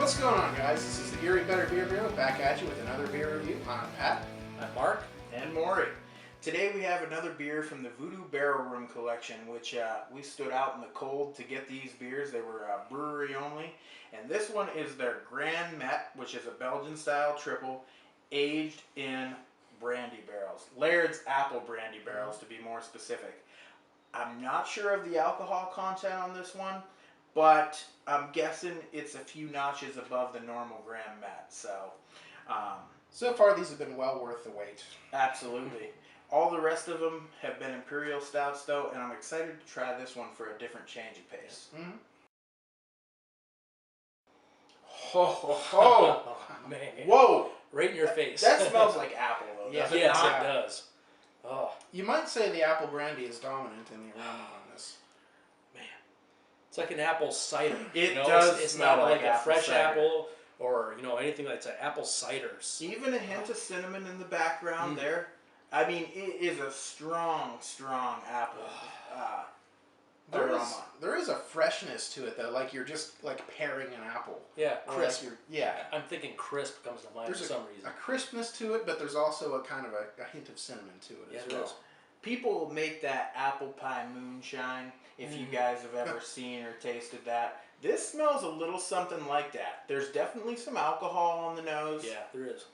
What's going on, guys? This is the Erie Better Beer Bureau back at you with another beer review. I'm Pat. I'm Mark. And Maury. Today we have another beer from the Voodoo Barrel Room Collection, which we stood out in the cold to get these beers. They were brewery only. And this one is their Gran, which is a Belgian-style triple, aged in brandy barrels. Laird's apple brandy barrels, to be more specific. I'm not sure of the alcohol content on this one, but I'm guessing it's a few notches above the normal Gran. So far, these have been well worth the wait. Absolutely. All the rest of them have been Imperial Stouts, though, and I'm excited to try this one for a different change of pace. Mm-hmm. Ho, ho, ho. Oh, man. Whoa! Right in your face. That smells like apple, though. Yeah. Doesn't Yes, it? it does. Oh, You might say the apple brandy is dominant in the aroma on this. man. It's like an apple cider. It you know? does It's smell not like like a apple fresh cider. apple or, anything that's an apple cider. Even a hint of cinnamon in the background there. I mean, it is a strong, strong apple aroma. There is a freshness to it, though, like you're just like paring an apple. Yeah, Or crisp. like yeah. I'm thinking crisp comes to mind There's for some reason. a crispness to it, but there's also a kind of a hint of cinnamon to it as Yeah, well. there is. People make that apple pie moonshine, if you guys have ever seen or tasted that. This smells a little something like that. There's definitely some alcohol on the nose. Yeah, there is.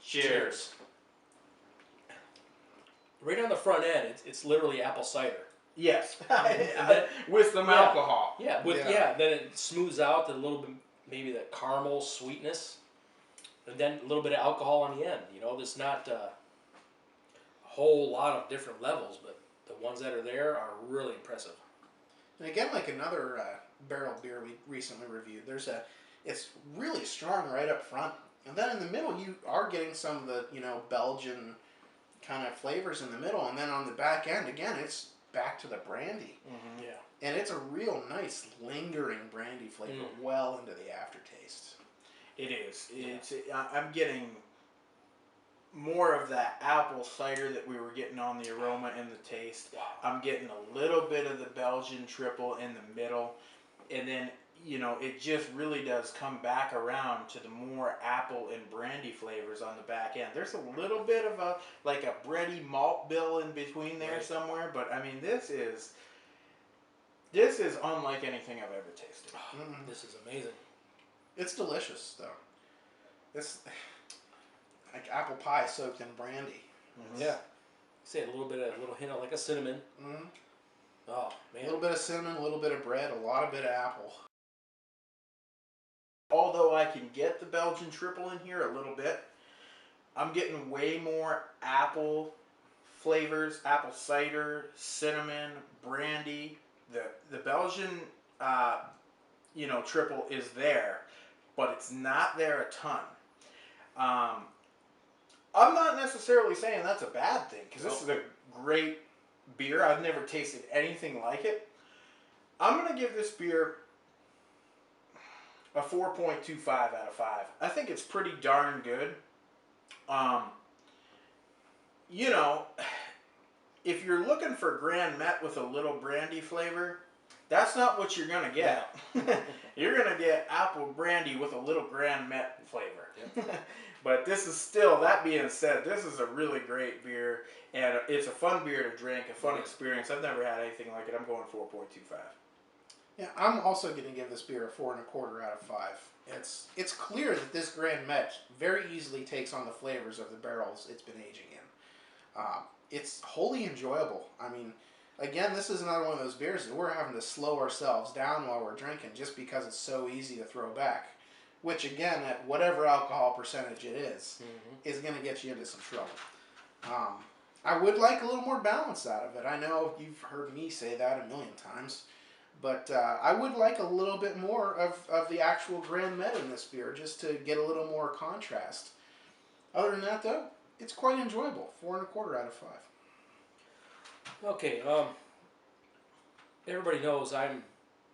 Cheers. Right on the front end, it's literally apple cider. Yes. then- With some Yeah. alcohol. Yeah, then it smooths out a little bit, maybe the caramel sweetness, and then a little bit of alcohol on the end. There's not a whole lot of different levels, but the ones that are there are really impressive. And again, like another barrel beer we recently reviewed, it's really strong right up front, and then in the middle you are getting some of the Belgian kind of flavors in the middle, and then on the back end again it's back to the brandy, Yeah. and it's a real nice lingering brandy flavor well into the aftertaste. It is. I'm getting more of that apple cider that we were getting on the aroma and the taste. Wow. I'm getting a little bit of the Belgian triple in the middle, and then it just really does come back around to the more apple and brandy flavors on the back end. There's a little bit of a bready malt bill in between there somewhere, but I mean this is unlike anything I've ever tasted. This is amazing. It's delicious though. It's like apple pie soaked in brandy. Yeah. Say a little hint of like a cinnamon. Mm-hmm. Oh A man. little bit of cinnamon, a little bit of bread, a lot of bit of apple. Although I can get the Belgian triple in here a little bit, I'm getting way more apple flavors, apple cider, cinnamon, brandy. The Belgian triple is there, but it's not there a ton. I'm not necessarily saying that's a bad thing, because this is a great beer. I've never tasted anything like it. I'm going to give this beer a 4.25 out of 5. I think it's pretty darn good. If you're looking for Gran with a little brandy flavor, that's not what you're going to get. You're going to get apple brandy with a little Gran flavor. But this is still, that being said, this is a really great beer, and it's a fun beer to drink, a fun experience. I've never had anything like it. I'm going 4.25. Yeah, I'm also going to give this beer a 4.25 out of 5. It's clear that this Gran very easily takes on the flavors of the barrels it's been aging in. It's wholly enjoyable. I mean, again, this is another one of those beers that we're having to slow ourselves down while we're drinking just because it's so easy to throw back. Which, again, at whatever alcohol percentage it is going to get you into some trouble. I would like a little more balance out of it. I know you've heard me say that a million times. But I would like a little bit more of the actual Gran in this beer, just to get a little more contrast. Other than that, though, it's quite enjoyable. 4.25 out of 5. Okay. Everybody knows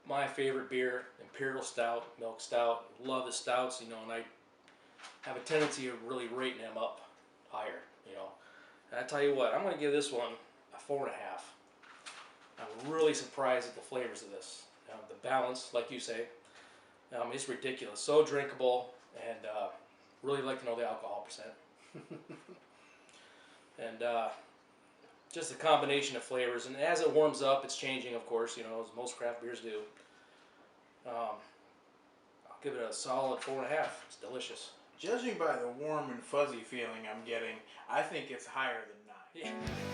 my favorite beer, Imperial Stout, Milk Stout. Love the stouts, and I have a tendency of really rating them up higher, And I tell you what, I'm going to give this one a 4.5. I'm really surprised at the flavors of this. The balance, like you say, it's ridiculous. So drinkable, and really like to know the alcohol percent. And just a combination of flavors. And as it warms up, it's changing, of course, as most craft beers do. I'll give it a solid 4.5. It's delicious. Judging by the warm and fuzzy feeling I'm getting, I think it's higher than 9. Yeah.